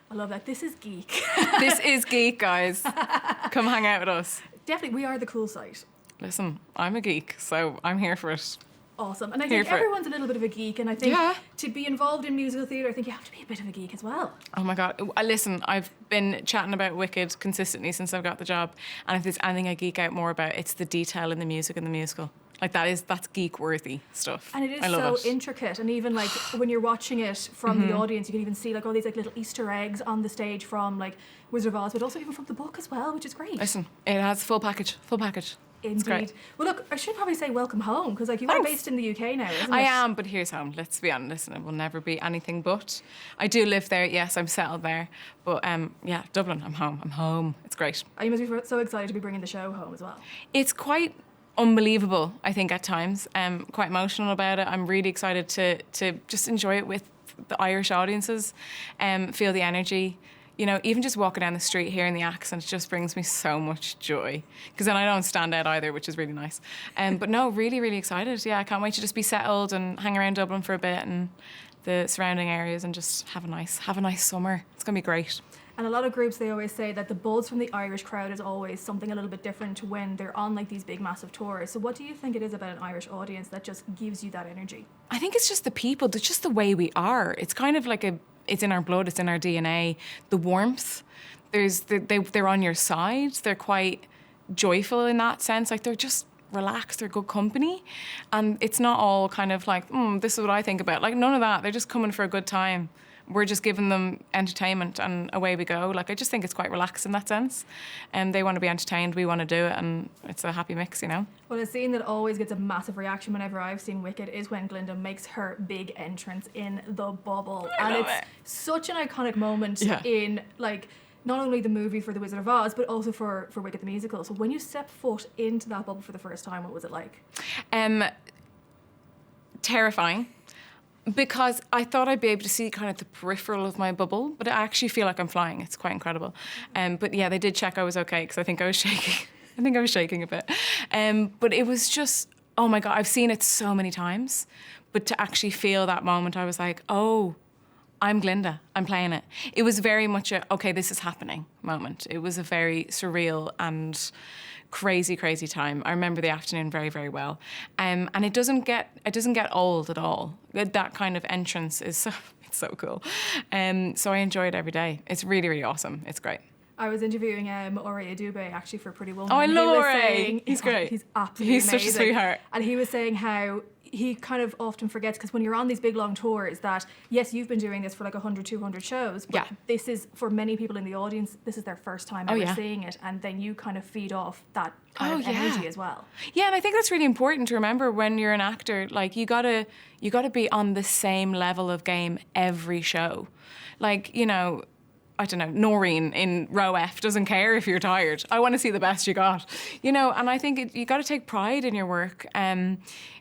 I love that. This is Geek. This is Geek, guys. Come hang out with us. Definitely, we are the cool site. Listen, I'm a geek, so I'm here for it. Awesome. And I think everyone's a little bit of a geek, and I think to be involved in musical theatre, I think you have to be a bit of a geek as well. Oh my God. Listen, I've been chatting about Wicked consistently since I've got the job, and if there's anything I geek out more about, it's the detail in the music and the musical. Like that's geek-worthy stuff. And it is so intricate, and even like when you're watching it from the audience, you can even see like all these like little Easter eggs on the stage from like Wizard of Oz, but also even from the book as well, which is great. Listen, it has full package. Indeed. Well, look, I should probably say welcome home, because like you are based in the UK now, isn't it? I am, but here's home. Let's be honest. Listen, it will never be anything but. I do live there. Yes, I'm settled there. But yeah, Dublin. I'm home. I'm home. It's great. You must be so excited to be bringing the show home as well. It's quite unbelievable, I think, at times. Quite emotional about it. I'm really excited to just enjoy it with the Irish audiences, feel the energy. You know, even just walking down the street, hearing the accent just brings me so much joy. Because then I don't stand out either, which is really nice. But no, really, really excited. Yeah, I can't wait to just be settled and hang around Dublin for a bit and the surrounding areas and just have a nice summer. It's going to be great. And a lot of groups, they always say that the buzz from the Irish crowd is always something a little bit different when they're on like these big massive tours. So what do you think it is about an Irish audience that just gives you that energy? I think it's just the people, it's just the way we are. It's kind of like it's in our blood, it's in our DNA. The warmth, they're on your side. They're quite joyful in that sense. Like they're just relaxed, they're good company. And it's not all kind of like, this is what I think about. Like none of that. They're just coming for a good time. We're just giving them entertainment and away we go. Like I just think it's quite relaxed in that sense. And they want to be entertained, we want to do it, and it's a happy mix, you know? Well, a scene that always gets a massive reaction whenever I've seen Wicked is when Glinda makes her big entrance in the bubble. And it's such an iconic moment in like not only the movie for The Wizard of Oz, but also for Wicked the musical. So when you step foot into that bubble for the first time, what was it like? Terrifying. Because I thought I'd be able to see kind of the peripheral of my bubble, but I actually feel like I'm flying. It's quite incredible. But yeah, they did check I was okay, because I think I was shaking. I think I was shaking a bit. But it was just, oh my God, I've seen it so many times. But to actually feel that moment, I was like, oh, I'm Glinda. I'm playing it. It was very much a, okay, this is happening moment. It was a very surreal and crazy time. I remember the afternoon very, very well. And it doesn't get old at all. That kind of entrance is it's so cool. So I enjoy it every day. It's really, really awesome. It's great. I was interviewing Ore Adube actually for Pretty Woman. Oh, I love Ore. He's great. He's absolutely amazing. He's such a sweetheart. And he was saying how he kind of often forgets, because when you're on these big long tours, that yes, you've been doing this for like 100, 200 shows, but this is, for many people in the audience, this is their first time ever seeing it, and then you kind of feed off that kind of energy as well. Yeah, and I think that's really important to remember when you're an actor. Like you gotta be on the same level of game every show. Like, you know, I don't know, Noreen in row F doesn't care if you're tired. I want to see the best you got, you know. And I think you got to take pride in your work.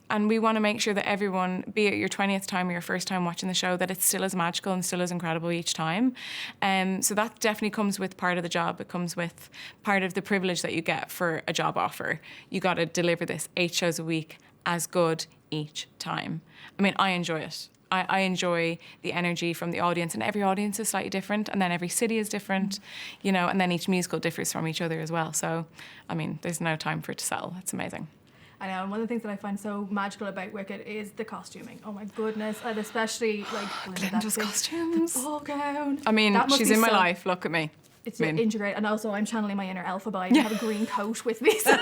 And we want to make sure that everyone, be it your 20th time or your first time watching the show, that it's still as magical and still as incredible each time. So that definitely comes with part of the job. It comes with part of the privilege that you get for a job offer. You got to deliver this 8 shows a week as good each time. I mean, I enjoy it. I enjoy the energy from the audience, and every audience is slightly different, and then every city is different, you know, and then each musical differs from each other as well. So, I mean, there's no time for it to settle. It's amazing. I know, and one of the things that I find so magical about Wicked is the costuming. Oh my goodness, and especially like Glinda's costumes. The ball gown. I mean, she's in my life. Look at me. It's integrated, and also I'm channeling my inner Elphaba. I have a green coat with me. So.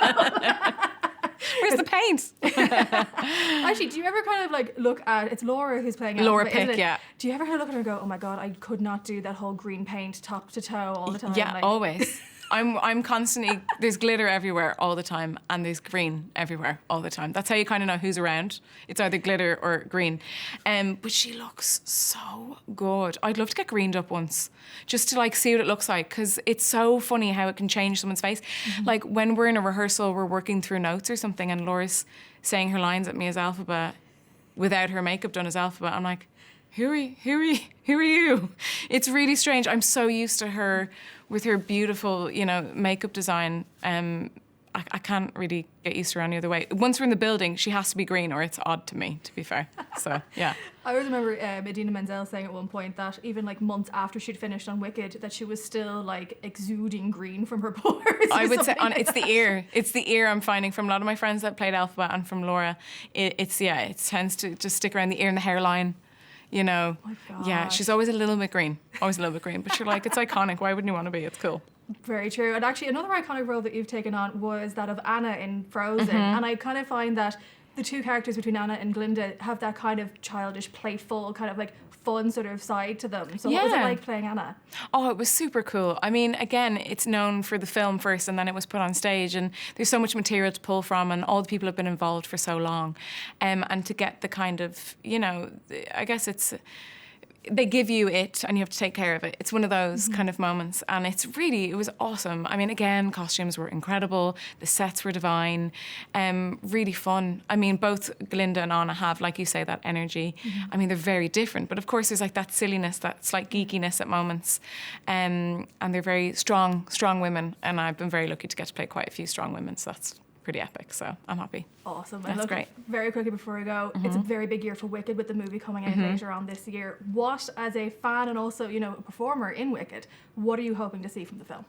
Where's the paint? Actually, do you ever kind of like look at, it's Laura who's playing Laura Elphaba, Pick, yeah. Do you ever kind of look at her and go, oh my God, I could not do that whole green paint top to toe all the time? Yeah, like, always. I'm constantly, there's glitter everywhere all the time, and there's green everywhere all the time. That's how you kind of know who's around. It's either glitter or green. But she looks so good. I'd love to get greened up once, just to like see what it looks like, because it's so funny how it can change someone's face. Mm-hmm. Like when we're in a rehearsal, we're working through notes or something, and Laura's saying her lines at me as Elphaba without her makeup done as Elphaba. I'm like, who are you? It's really strange. I'm so used to her with her beautiful, you know, makeup design. I can't really get used to her any other way. Once we're in the building, she has to be green or it's odd to me, to be fair. So, yeah. I always remember Idina Menzel saying at one point that even like months after she'd finished on Wicked, that she was still like exuding green from her pores. I would say it's the ear. It's the ear I'm finding from a lot of my friends that played Alphabet and from Laura. It tends to just stick around the ear and the hairline. You know, oh my God. Yeah, she's always a little bit green. Always a little bit green. But you're like, it's iconic. Why wouldn't you want to be? It's cool. Very true. And actually, another iconic role that you've taken on was that of Anna in Frozen. And I kind of find that the two characters between Anna and Glinda have that kind of childish, playful, kind of like fun sort of side to them. So what was it like playing Anna? Oh, it was super cool. I mean, again, it's known for the film first and then it was put on stage, and there's so much material to pull from, and all the people have been involved for so long. And to get the kind of, you know, I guess they give you it and you have to take care of it. It's one of those kind of moments, and it was awesome. I mean, again, costumes were incredible. The sets were divine. Really fun. I mean, both Glinda and Anna have, like you say, that energy. I mean, they're very different, but of course there's like that silliness, that slight geekiness at moments. And they're very strong women, and I've been very lucky to get to play quite a few strong women, so that's pretty epic, so I'm happy. Awesome. That's great. Very quickly before we go, it's a very big year for Wicked with the movie coming out later on this year. What, as a fan and also, you know, a performer in Wicked, what are you hoping to see from the film?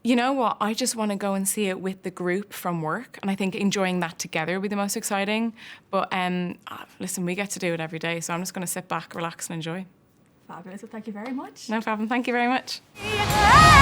You know what? I just want to go and see it with the group from work, and I think enjoying that together will be the most exciting. But listen, we get to do it every day, so I'm just going to sit back, relax and enjoy. Fabulous. Well, thank you very much. No problem. Thank you very much. Yeah.